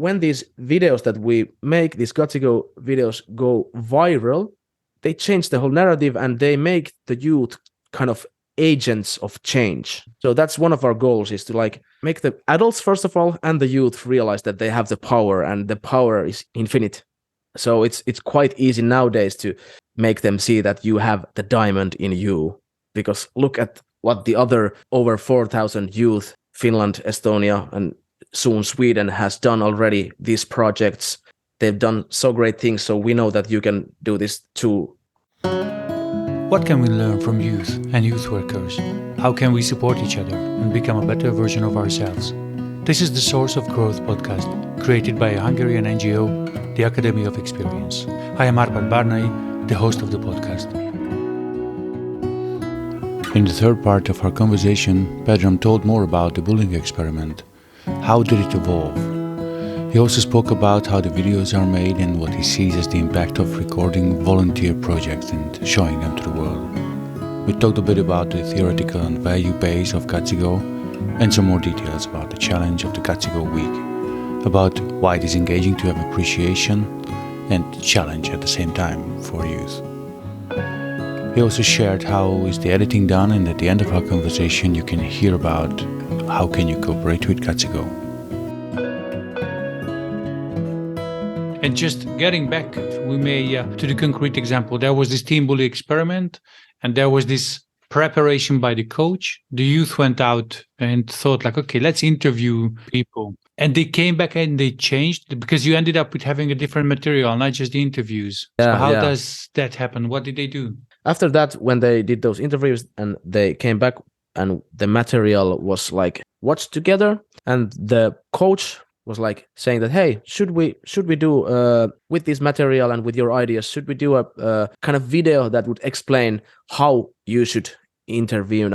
when these videos that we make, these GutsyGo videos go viral, they change the whole narrative and they make the youth kind of agents of change. So that's one of our goals, is to like make the adults first of all and the youth realize that they have the power, and the power is infinite. So it's quite easy nowadays to make them see that you have the diamond in you, because look at what the other over 4,000 youth, Finland, Estonia, and soon Sweden has done already, these projects. They've done so great things, so we know that you can do this too. What can we learn from youth and youth workers? How can we support each other and become a better version of ourselves? This is the Source of Growth podcast, created by a Hungarian NGO, the Academy of Experience. I am Arpad Barnai, the host of the podcast. In the third part of our conversation, Pedram told more about the bullying experiment. How did it evolve? He also spoke about how the videos are made and what he sees as the impact of recording volunteer projects and showing them to the world. We talked a bit about the theoretical and value base of Gutsy Go and some more details about the challenge of the Gutsy Go week, about why it is engaging to have appreciation and challenge at the same time for youth. He also shared how is the editing done, and at the end of our conversation you can hear about how can you cooperate with Gutsy Go. And just getting back, we may to the concrete example, there was this team bully experiment and there was this preparation by the coach. The youth went out and thought like, okay, let's interview people. And they came back and they changed because you ended up with having a different material, not just the interviews. So how does that happen? What did they do? After that, when they did those interviews and they came back and the material was like watched together, and the coach was like saying that, hey, should we do with this material and with your ideas, should we do a kind of video that would explain how you should interview and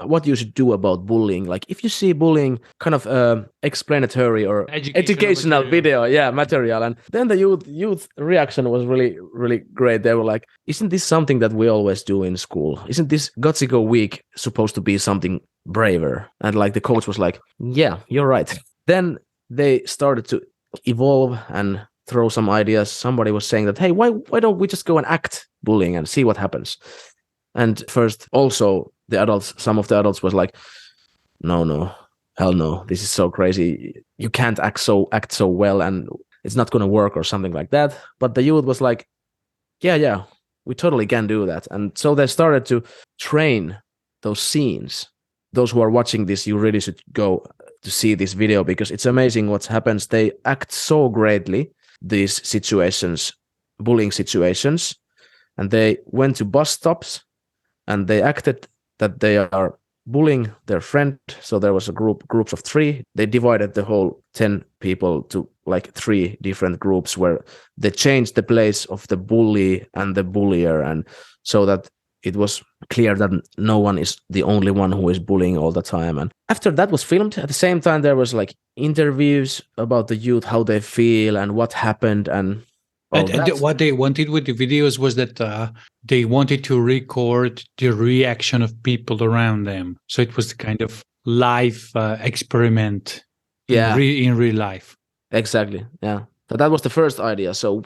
what you should do about bullying? Like if you see bullying, kind of explanatory or educational video, material. And then the youth reaction was really, really great. They were like, isn't this something that we always do in school? Isn't this Gutsy Go week supposed to be something braver? And like the coach was like, yeah, you're right. Then they started to evolve and throw some ideas. Somebody was saying that, hey, why don't we just go and act bullying and see what happens? And first, also, some of the adults was like, no, hell no, this is so crazy. You can't act so well and it's not going to work or something like that. But the youth was like, yeah, we totally can do that. And so they started to train those scenes. Those who are watching this, you really should go to see this video because it's amazing what happens. They act so greatly, these situations, bullying situations, and they went to bus stops and they acted that they are bullying their friend. So there was groups of 3. They divided the whole 10 people to like 3 different groups where they changed the place of the bully and the bullier, and so that it was clear that no one is the only one who is bullying all the time. And after that was filmed, at the same time there was like interviews about the youth, how they feel and what happened. And what they wanted with the videos was that they wanted to record the reaction of people around them. So it was kind of live experiment in real life. Exactly, yeah. So that was the first idea. So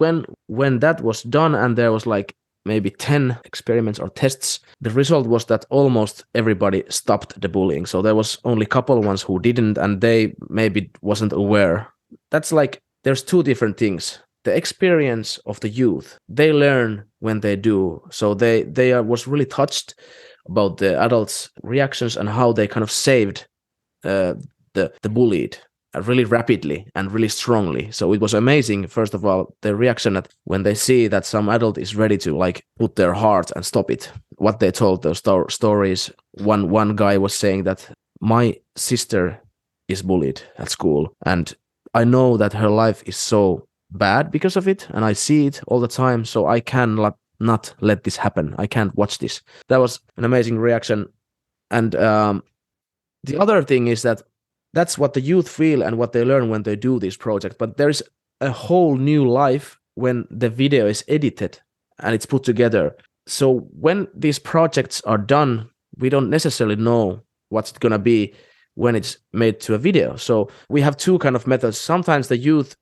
when that was done and there was like maybe 10 experiments or tests, the result was that almost everybody stopped the bullying. So there was only a couple ones who didn't, and they maybe wasn't aware. That's like, there's 2 different things. The experience of the youth, they learn when they do. So they was really touched about the adults' reactions and how they kind of saved the bullied really rapidly and really strongly. So it was amazing, first of all, the reaction that when they see that some adult is ready to like put their heart and stop it. What they told, those stories. One guy was saying that my sister is bullied at school and I know that her life is so bad because of it and I see it all the time, so I can not let this happen. I can't watch this. That was an amazing reaction. And the other thing is that that's what the youth feel and what they learn when they do this project. But there's a whole new life when the video is edited and it's put together. So when these projects are done, we don't necessarily know what's going to be when it's made to a video. So we have two kind of methods. Sometimes the youth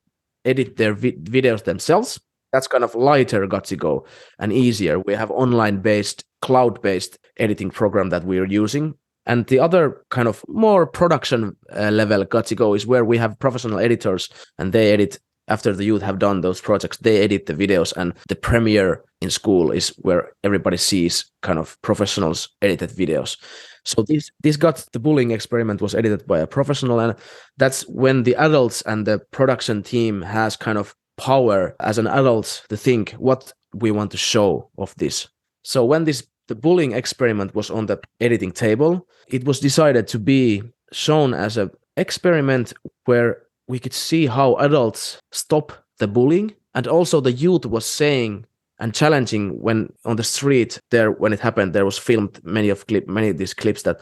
edit their videos themselves. That's kind of lighter Gutsy Go and easier. We have online-based, cloud-based editing program that we're using. And the other kind of more production level Gutsy Go is where we have professional editors, and they edit after the youth have done those projects. They edit the videos, and the premiere in school is where everybody sees kind of professionals edited videos. So this got the bullying experiment was edited by a professional, and that's when the adults and the production team has kind of power as an adult to think what we want to show of this. So when the bullying experiment was on the editing table, it was decided to be shown as an experiment where we could see how adults stop the bullying, and also the youth was saying and challenging when on the street there, when it happened, there was filmed many of these clips that,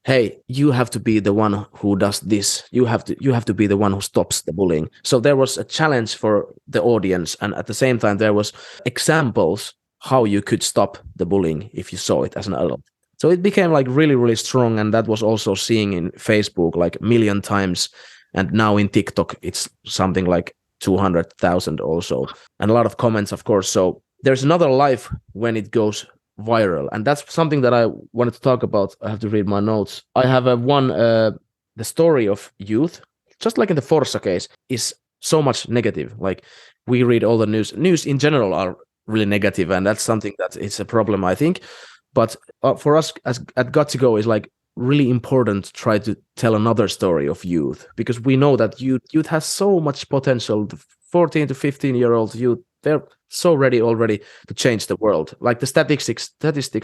hey, you have to be the one who does this. You have to be the one who stops the bullying. So there was a challenge for the audience, and at the same time there was examples how you could stop the bullying if you saw it as an adult. So it became like really, really strong, and that was also seeing in Facebook like 1 million times, and now in TikTok it's something like 200,000 also, and a lot of comments, of course. So there's another life when it goes viral, and that's something that I wanted to talk about. I have to read my notes. I have the story of youth, just like in the Forza case, is so much negative. Like we read all the news in general are really negative, and that's something that is a problem, I think. But for us at Gutsy Go is like really important to try to tell another story of youth, because we know that youth has so much potential. The 14 to 15-year-old youth, they're so ready already to change the world. Like the statistics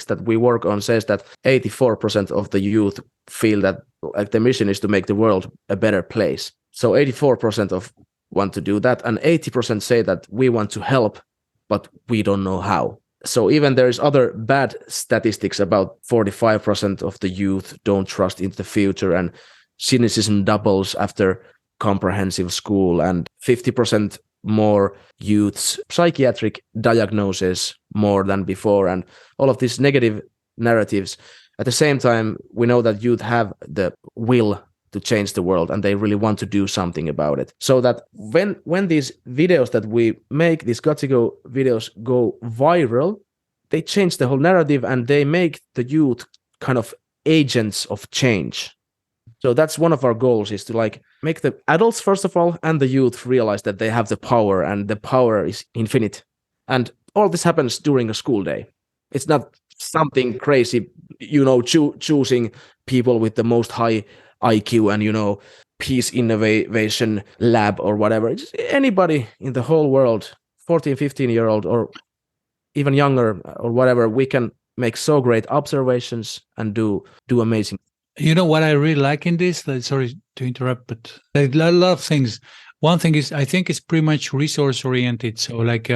that we work on says that 84% of the youth feel that like the mission is to make the world a better place. So 84% of want to do that, and 80% say that we want to help, but we don't know how. So even there is other bad statistics about 45% of the youth don't trust in the future, and cynicism doubles after comprehensive school, and 50% more youths psychiatric diagnosis more than before, and all of these negative narratives. At the same time, we know that youth have the will to change the world, and they really want to do something about it. So that when these videos that we make, these Gutsy Go videos go viral, they change the whole narrative, and they make the youth kind of agents of change. So that's one of our goals, is to like make the adults first of all and the youth realize that they have the power, and the power is infinite. And all this happens during a school day. It's not something crazy, choosing people with the most high IQ and peace innovation lab or whatever. Just anybody in the whole world, 14, 15-year-old or even younger or whatever, we can make so great observations and do amazing. You know what I really like in this? Sorry to interrupt, but a lot of things. One thing is, I think it's pretty much resource oriented. So like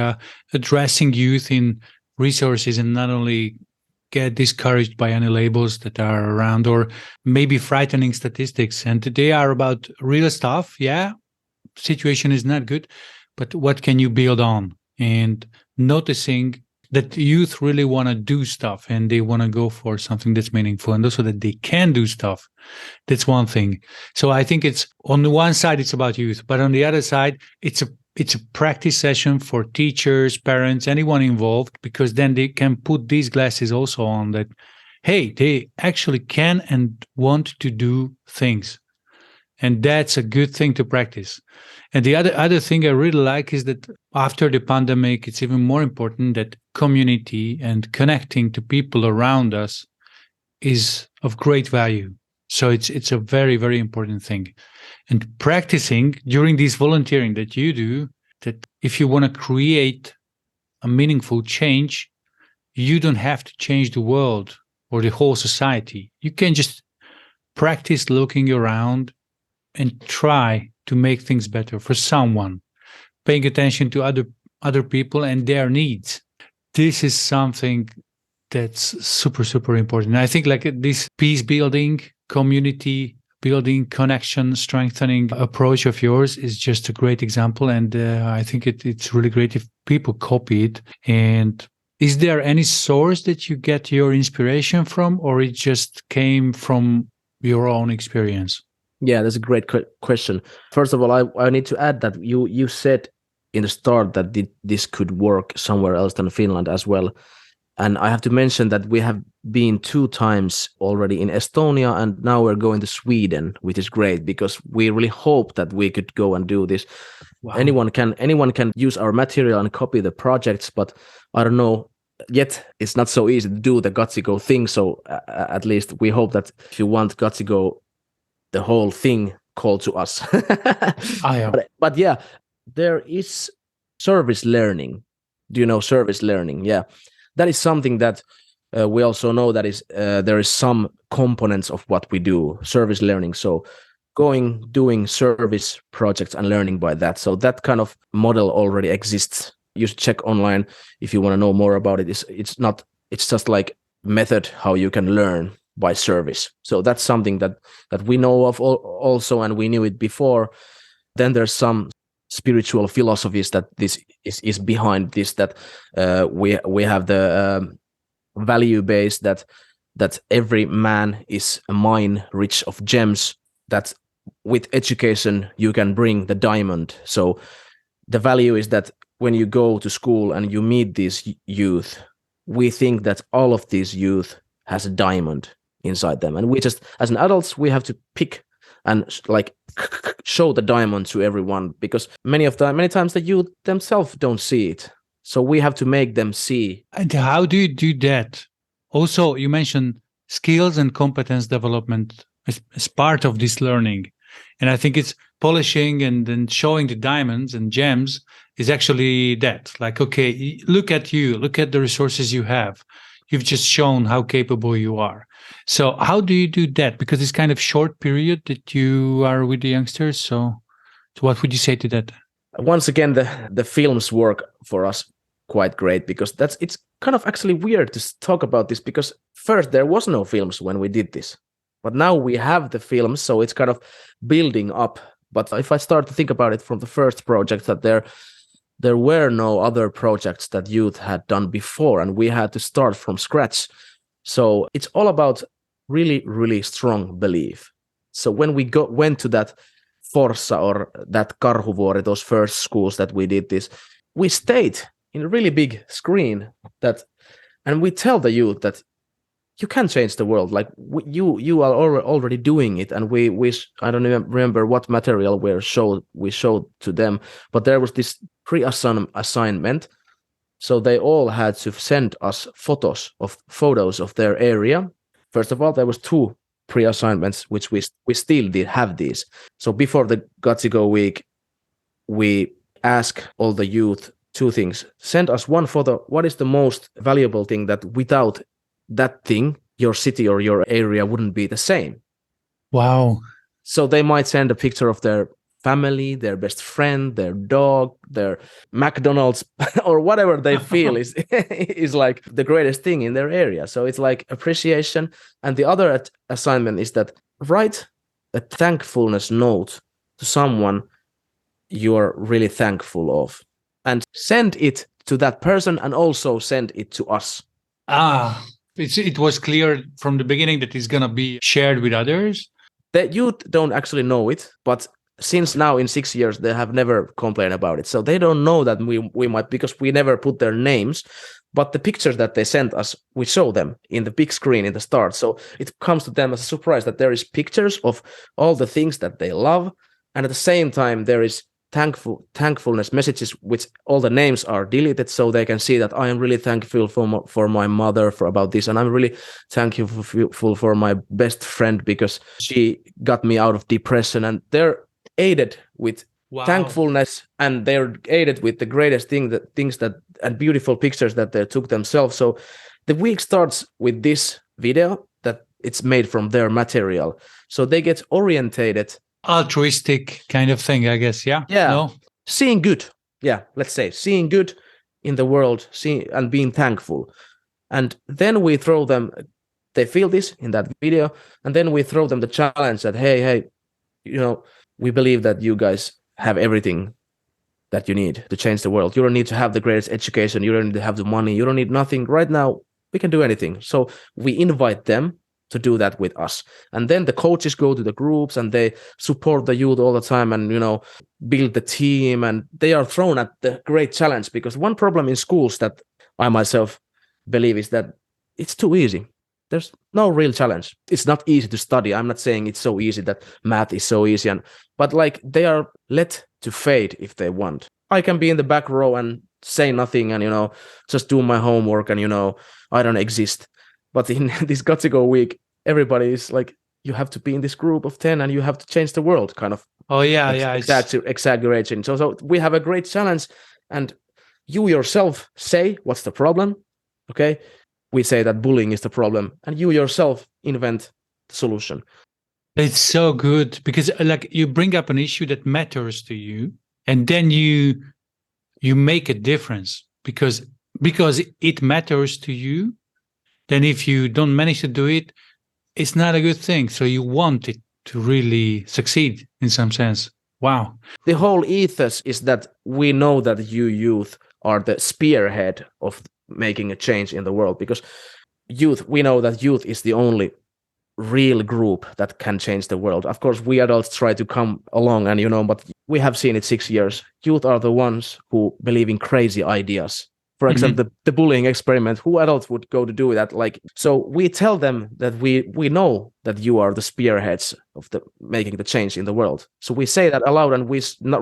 addressing youth in resources, and not only get discouraged by any labels that are around or maybe frightening statistics. And they are about real stuff. Yeah, situation is not good, but what can you build on? And noticing that youth really want to do stuff, and they want to go for something that's meaningful, and also that they can do stuff. That's one thing. So I think it's on the one side, it's about youth, but on the other side, it's a practice session for teachers, parents, anyone involved, because then they can put these glasses also on that, hey, they actually can and want to do things. And that's a good thing to practice. And the other thing I really like is that after the pandemic, it's even more important that community and connecting to people around us is of great value. So it's a very, very important thing. And practicing during this volunteering that you do, that if you want to create a meaningful change, you don't have to change the world or the whole society. You can just practice looking around and try to make things better for someone, paying attention to other people and their needs. This is something that's super, super important. And I think like this peace building, community building, connection, strengthening approach of yours is just a great example. And I think it's really great if people copy it. And is there any source that you get your inspiration from, or it just came from your own experience? Yeah, that's a great question. First of all, I need to add that you said in the start that this could work somewhere else than Finland as well. And I have to mention that we have been 2 times already in Estonia, and now we're going to Sweden, which is great because we really hope that we could go and do this. Wow. Anyone can use our material and copy the projects, but I don't know yet. It's not so easy to do the GutsyGo thing. So at least we hope that if you want GutsyGo, the whole thing, call to us. Yeah. But yeah, there is service learning. Do you know service learning? Yeah, that is something that we also know that is there is some components of what we do, service learning. So doing service projects and learning by that. So that kind of model already exists. You should check online if you want to know more about it. It's just like method how you can learn by service. So that's something that we know of also, and we knew it before. Then there's some spiritual philosophies that this is behind this, that we have the value base that every man is a mine rich of gems, that with education you can bring the diamond. So the value is that when you go to school and you meet these youth, we think that all of these youth has a diamond inside them, and we just, as an adults, we have to pick and like show the diamond to everyone, because many times the youth themselves don't see it, so we have to make them see. And how do you do that? Also, you mentioned skills and competence development as part of this learning, and I think it's polishing and then showing the diamonds and gems is actually that, like, okay, look at you, look at the resources you have, you've just shown how capable you are. So how do you do that? Because it's kind of short period that you are with the youngsters. So what would you say to that? Once again, the films work for us quite great, because it's kind of actually weird to talk about this, because first there was no films when we did this, but now we have the films, so it's kind of building up. But if I start to think about it from the first project, that there were no other projects that youth had done before, and we had to start from scratch. So it's all about really, really strong belief. So when we went to that Forssa or that Karhuvuori, those first schools that we did this, we stayed in a really big screen and we tell the youth that you can change the world. Like you are already doing it, and we I don't even remember what material we showed to them, but there was this pre-assignment. So they all had to send us photos of their area. First of all, there was 2 pre-assignments, which we still did have these. So before the Gutsy Go week, we ask all the youth 2 things. Send us 1 photo. What is the most valuable thing that without that thing, your city or your area wouldn't be the same? Wow. So they might send a picture of their family, their best friend, their dog, their McDonald's, or whatever they feel is like the greatest thing in their area. So it's like appreciation. And the other assignment is that write a thankfulness note to someone you're really thankful of, and send it to that person, and also send it to us. It was clear from the beginning that it's going to be shared with others. The youth don't actually know it, but since now in 6 years, they have never complained about it. So they don't know that we might, because we never put their names, but the pictures that they sent us, we show them in the big screen in the start. So it comes to them as a surprise that there is pictures of all the things that they love. And at the same time, there is thankfulness messages, which all the names are deleted, so they can see that I am really thankful for my mother about this, and I'm really thankful for my best friend because she got me out of depression. And they're aided with thankfulness, and they're aided with the greatest things and beautiful pictures that they took themselves. So the week starts with this video that it's made from their material, so they get orientated. Altruistic kind of thing, I guess. Yeah. No? Seeing good. Yeah, let's say seeing good in the world, seeing and being thankful. And then we throw them, they feel this in that video, and then we throw them the challenge that, hey, we believe that you guys have everything that you need to change the world. You don't need to have the greatest education. You don't need to have the money. You don't need nothing. Right now, we can do anything. So we invite them to do that with us. And then the coaches go to the groups and they support the youth all the time and, build the team. And they are thrown at the great challenge, because one problem in schools that I myself believe is that it's too easy. There's no real challenge. It's not easy to study. I'm not saying it's so easy that math is so easy, but like they are let to fade if they want. I can be in the back row and say nothing and, just do my homework and, I don't exist. But in this GutsyGo week, everybody is like, you have to be in this group of 10 and you have to change the world, kind of. Oh, yeah, Exaggeration. So we have a great challenge, and you yourself say, what's the problem? Okay. We say that bullying is the problem, and you yourself invent the solution. It's so good because like you bring up an issue that matters to you, and then you make a difference because it matters to you. Then if you don't manage to do it, it's not a good thing. So you want it to really succeed in some sense. Wow. The whole ethos is that we know that you youth are the spearhead of making a change in the world, because we know that youth is the only real group that can change the world. Of course, we adults try to come along and, but we have seen it 6 years. Youth are the ones who believe in crazy ideas. For example, the bullying experiment, who adults would go to do that? So we tell them that we know that you are the spearheads of making the change in the world. So we say that aloud, and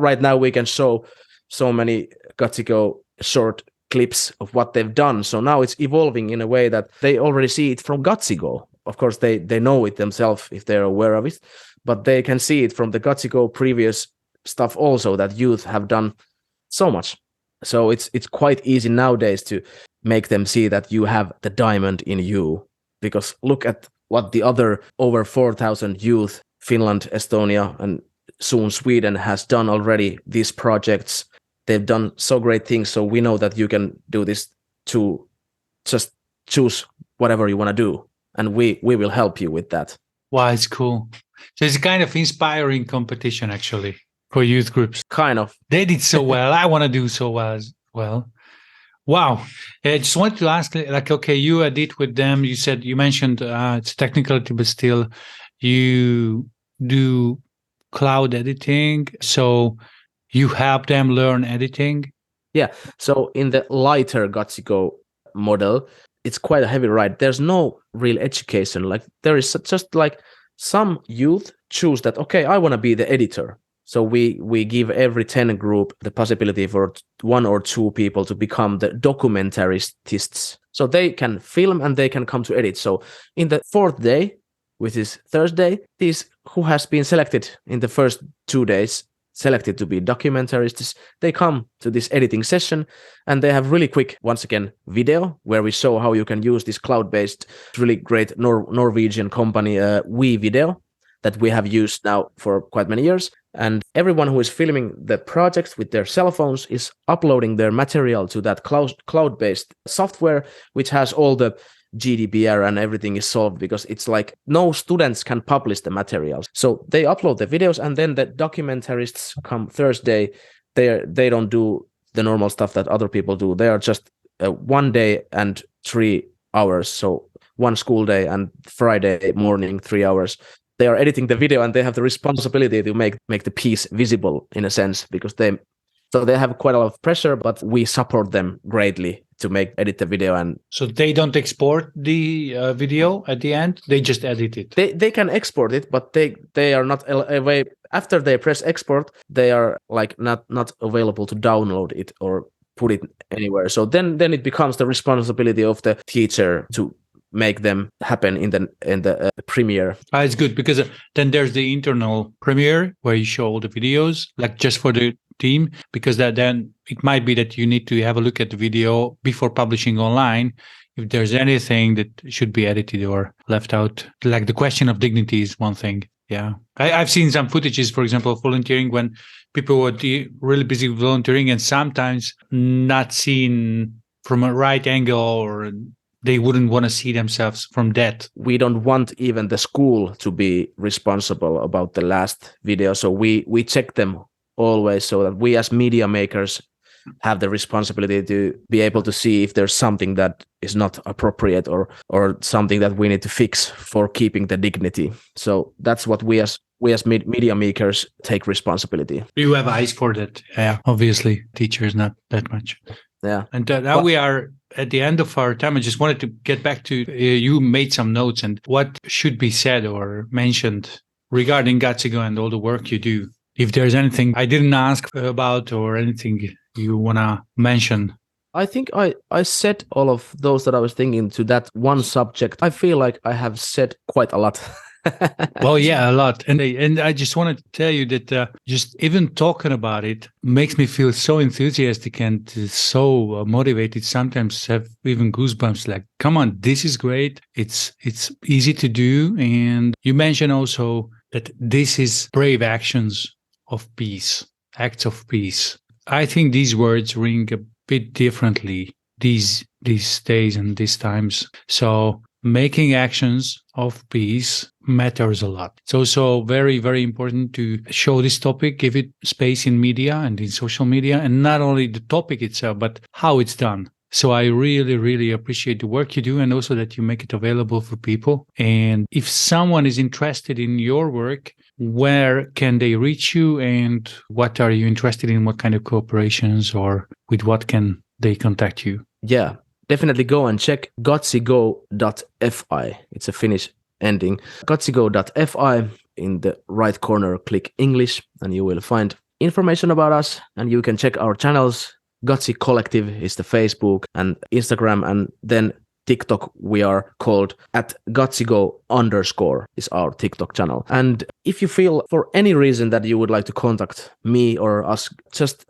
right now we can show so many GutsyGo short clips of what they've done. So now it's evolving in a way that they already see it from GutsyGo. Of course, they know it themselves if they're aware of it, but they can see it from the GutsyGo previous stuff also, that youth have done so much. So it's quite easy nowadays to make them see that you have the diamond in you, because look at what the other over 4,000 youth, Finland, Estonia, and soon Sweden has done already, these projects. They've done so great things. So we know that you can do this to just choose whatever you want to do. And we will help you with that. Wow, it's cool. So it's a kind of inspiring competition, actually, for youth groups. Kind of. They did so well. I want to do so well as well. Wow. I just wanted to ask, okay, you edit with them. You mentioned it's technicality, but still you do cloud editing. So you help them learn editing? Yeah. So in the lighter GutsyGo model, it's quite a heavy ride. There's no real education. Like there is just like some youth choose that, okay, I want to be the editor. So we give every 10 group the possibility for 1 or 2 people to become the documentarists. So they can film and they can come to edit. So in the 4th day, which is Thursday, these who has been selected in the first 2 days, selected to be documentarists, they come to this editing session, and they have really quick, once again, video where we show how you can use this cloud-based, really great Norwegian company, video, that we have used now for quite many years. And everyone who is filming the projects with their cell phones is uploading their material to that cloud-based software, which has all the GDPR and everything is solved, because it's like no students can publish the materials. So they upload the videos, and then the documentarists come Thursday. They don't do the normal stuff that other people do. They are just 1 day and 3 hours. So 1 school day and Friday morning, 3 hours. They are editing the video, and they have the responsibility to make the piece visible in a sense, because they have quite a lot of pressure, but we support them greatly to edit the video. And so they don't export the video at the end, they just edit it. They can export it, but they are not away. After they press export, they are like not available to download it or put it anywhere. So then it becomes the responsibility of the teacher to make them happen in the premiere. It's good, because then there's the internal premiere where you show all the videos, like just for the team, because then it might be that you need to have a look at the video before publishing online if there's anything that should be edited or left out. Like the question of dignity is one thing. Yeah, I've seen some footages, for example, of volunteering, when people were really busy with volunteering and sometimes not seen from a right angle, or they wouldn't want to see themselves from that. We don't want even the school to be responsible about the last video. So we check them always, so that we as media makers have the responsibility to be able to see if there's something that is not appropriate or something that we need to fix for keeping the dignity. So that's what we as media makers take responsibility. You have eyes for that. Yeah, obviously, teachers not that much. Yeah. And now we are at the end of our time. I just wanted to get back to you made some notes and what should be said or mentioned regarding Gutsy Go and all the work you do. If there's anything I didn't ask about or anything you want to mention. I think I said all of those that I was thinking to that one subject. I feel like I have said quite a lot. Well, yeah, a lot. And I just wanted to tell you that just even talking about it makes me feel so enthusiastic and so motivated. Sometimes have even goosebumps like, come on, this is great. It's easy to do. And you mentioned also that this is brave actions of peace, acts of peace. I think these words ring a bit differently these days and these times. So making actions of peace matters a lot. It's also very, very important to show this topic, give it space in media and in social media, and not only the topic itself, but how it's done. So I really, really appreciate the work you do and also that you make it available for people. And if someone is interested in your work, where can they reach you and what are you interested in? What kind of cooperations or with what can they contact you? Yeah, definitely go and check GutsyGo.fi. It's a Finnish ending. GutsyGo.fi. In the right corner, click English and you will find information about us and you can check our channels. Gutsy Collective is the Facebook and Instagram, and then TikTok we are called at GutsyGo _ is our TikTok channel. And if you feel for any reason that you would like to contact me or us, just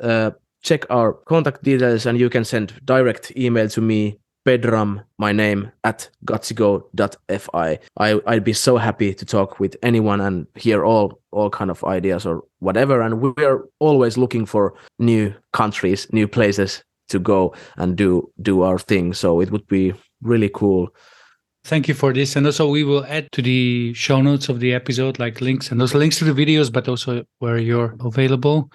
check our contact details and you can send direct email to me, Pedram, my name, at GutsyGo.fi. I'd be so happy to talk with anyone and hear all kind of ideas or whatever. And we are always looking for new countries, new places to go and do our thing. So it would be really cool. Thank you for this. And also we will add to the show notes of the episode, like links and also links to the videos, but also where you're available.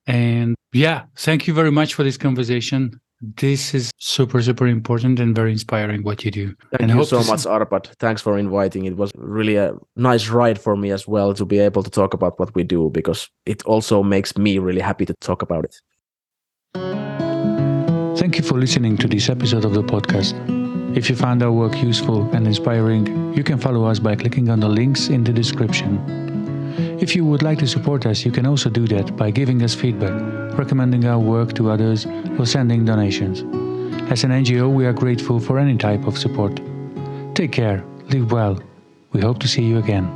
And yeah, thank you very much for this conversation. This is super, super important and very inspiring what you do. Thank you so much, Arpad. Thanks for inviting. It was really a nice ride for me as well to be able to talk about what we do, because it also makes me really happy to talk about it. Thank you for listening to this episode of the podcast. If you found our work useful and inspiring, you can follow us by clicking on the links in the description. If you would like to support us, you can also do that by giving us feedback, recommending our work to others, or sending donations. As an NGO, we are grateful for any type of support. Take care, live well. We hope to see you again.